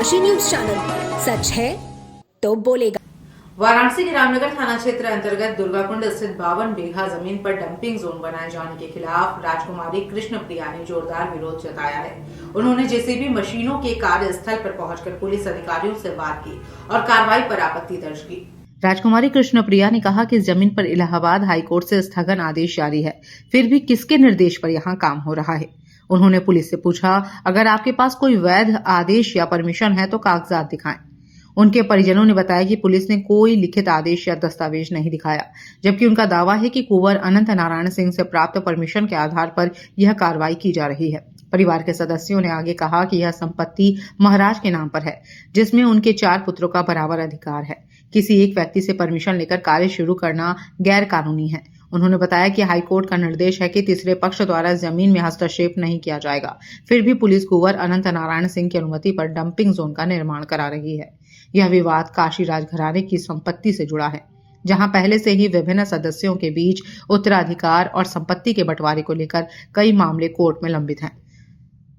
Kashi news channel, सच है तो बोलेगा। वाराणसी के रामनगर थाना क्षेत्र अंतर्गत दुर्गाकुंड स्थित 52 बीघा जमीन पर डंपिंग जोन बनाए जाने के खिलाफ राजकुमारी कृष्ण प्रिया ने जोरदार विरोध जताया है। उन्होंने जेसीबी मशीनों के कार्यस्थल पर पहुंचकर पुलिस अधिकारियों से बात की और कार्रवाई पर आपत्ति दर्ज की। राजकुमारी कृष्ण प्रिया ने कहा कि इस जमीन पर इलाहाबाद हाईकोर्ट से स्थगन आदेश जारी है, फिर भी किसके निर्देश पर यहाँ काम हो रहा है। उन्होंने पुलिस से पूछा, अगर आपके पास कोई वैध आदेश या परमिशन है तो कागजात दिखाएं। उनके परिजनों ने बताया कि पुलिस ने कोई लिखित आदेश या दस्तावेज नहीं दिखाया, जबकि उनका दावा है कि कुंवर अनंत नारायण सिंह से प्राप्त परमिशन के आधार पर यह कार्रवाई की जा रही है। परिवार के सदस्यों ने आगे कहा कि यह संपत्ति महाराज के नाम पर है, जिसमें उनके 4 पुत्रों का बराबर अधिकार है। किसी एक व्यक्ति से परमिशन लेकर कार्य शुरू करना गैर कानूनी है। उन्होंने बताया कि हाईकोर्ट का निर्देश है कि तीसरे पक्ष द्वारा जमीन में हस्तक्षेप नहीं किया जाएगा, फिर भी पुलिस कुंवर अनंत नारायण सिंह की अनुमति पर डंपिंग जोन का निर्माण करा रही है। यह विवाद काशी राजघराने की संपत्ति से जुड़ा है, जहां पहले से ही विभिन्न सदस्यों के बीच उत्तराधिकार और संपत्ति के बंटवारे को लेकर कई मामले कोर्ट में लंबित हैं।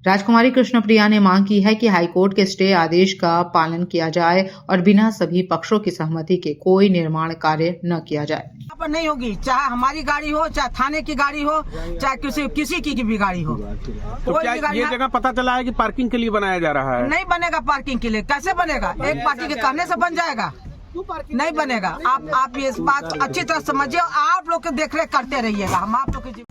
राजकुमारी कृष्ण प्रिया ने मांग की है कि हाईकोर्ट के स्टे आदेश का पालन किया जाए और बिना सभी पक्षों की सहमति के कोई निर्माण कार्य न किया जाए। पर नहीं होगी, चाहे हमारी गाड़ी हो, चाहे थाने की गाड़ी हो, चाहे किसी की भी गाड़ी हो। तो क्या ये जगह पता चला है कि पार्किंग के लिए बनाया जा रहा है? नहीं बनेगा पार्किंग के लिए। कैसे बनेगा? एक पार्टी के कहने से बन जाएगा? नहीं बनेगा। आप ये बात अच्छी तरह समझिए, आप लोग के देखरेख करते रहिएगा। हम आप लोग के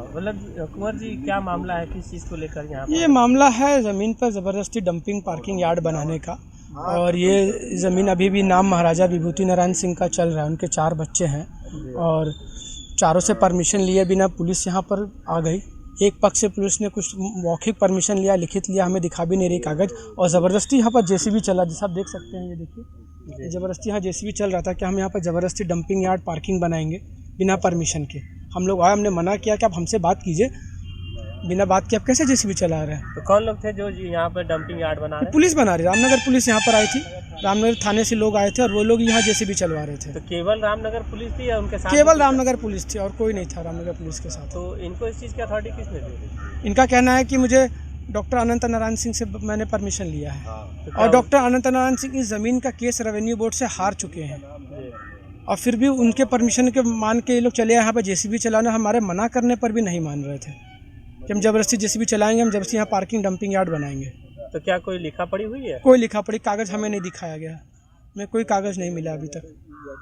मतलब कुंवर जी, क्या मामला है, किस चीज को लेकर यहाँ? ये मामला है जमीन पर जबरदस्ती डंपिंग पार्किंग यार्ड बनाने का, और ये जमीन अभी भी नाम महाराजा विभूति नारायण सिंह का चल रहा है। उनके 4 बच्चे हैं और चारों से परमिशन लिए बिना पुलिस यहाँ पर आ गई। एक पक्ष से पुलिस ने कुछ मौखिक परमिशन लिया, लिखित लिया, हमें दिखा भी नहीं रही कागज, और ज़बरदस्ती यहाँ पर जेसीबी चला, जैसा आप देख सकते हैं। ये देखिए, ज़बरदस्ती यहाँ जेसीबी चल रहा था कि हम यहाँ पर ज़बरदस्ती डंपिंग यार्ड पार्किंग बनाएंगे बिना परमिशन के। हम लोग आए, हमने मना किया कि आप हमसे बात कीजिए, बिना बात के आप कैसे जेसीबी चला रहे हैं? तो कौन लोग थे जो यहाँ पर डंपिंग यार्ड बना रहे? पुलिस बना रही, रामनगर पुलिस यहाँ पर आई थी, रामनगर थाने से लोग आए थे और वो लोग यहाँ जेसीबी चलवा रहे थे। तो केवल रामनगर पुलिस थी या उनके साथ? केवल रामनगर पुलिस थी और कोई नहीं था रामनगर पुलिस के साथ। तो इनको इस चीज़ की अथॉरिटी किसने दी? इनका कहना है कि मुझे डॉक्टर अनंत नारायण सिंह से मैंने परमिशन लिया है। और डॉक्टर अनंत नारायण सिंह इस ज़मीन का केस रेवेन्यू बोर्ड से हार चुके हैं, और फिर भी उनके परमिशन के मान के ये लोग चले यहाँ पर जेसीबी चलाना। हमारे मना करने पर भी नहीं मान रहे थे कि हम जबरदस्ती जेसीबी चलाएंगे, हम जबरदस्ती यहाँ पार्किंग डंपिंग यार्ड बनाएंगे। तो क्या कोई लिखा पड़ी हुई है? कोई लिखा पड़ी कागज़ हमें नहीं दिखाया गया, हमें कोई कागज़ नहीं मिला अभी तक।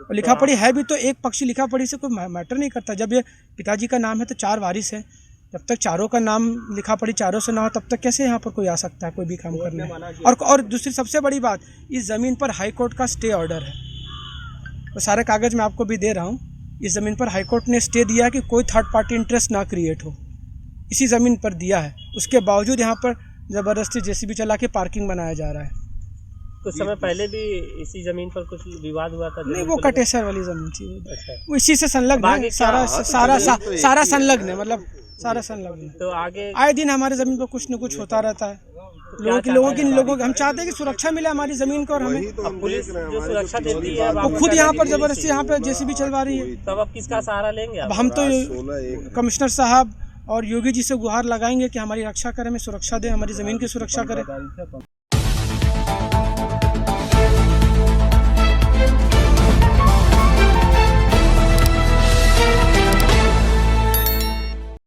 और लिखा पड़ी है भी तो एक पक्षी लिखा पड़ी से कोई मैटर नहीं करता। जब ये पिताजी का नाम है तो 4 वारिस है, जब तक चारों का नाम लिखा पड़ी चारों से ना हो तब तक कैसे यहाँ पर कोई आ सकता है कोई भी काम करने? और दूसरी सबसे बड़ी बात, इस ज़मीन पर हाई कोर्ट का स्टे ऑर्डर है। तो सारे कागज़ मैं आपको भी दे रहा हूँ। इस ज़मीन पर हाई कोर्ट ने स्टे दिया है कि कोई थर्ड पार्टी इंटरेस्ट ना क्रिएट हो, इसी ज़मीन पर दिया है। उसके बावजूद यहाँ पर ज़बरदस्ती जेसीबी चला के पार्किंग बनाया जा रहा है। कुछ समय पहले भी इसी जमीन पर कुछ विवाद हुआ था? नहीं, वो कटेसर वाली ज़मीन थी। अच्छा, वो इसी से संलग्न है, सारा संलग्न है, मतलब सारा संलग्न है। तो आगे आए दिन हमारे ज़मीन पर कुछ न कुछ होता रहता है। लोगों की हम चाहते हैं कि सुरक्षा मिले हमारी ज़मीन को, और हमें पुलिस जो सुरक्षा देती है वो खुद यहाँ पर जबरदस्ती यहाँ पर जेसीबी चलवा रही है। तब अब किसका सहारा लेंगे? अब हम तो कमिश्नर साहब और योगी जी से गुहार लगाएंगे कि हमारी रक्षा करें, हमें सुरक्षा दें, हमारी ज़मीन की सुरक्षा करें।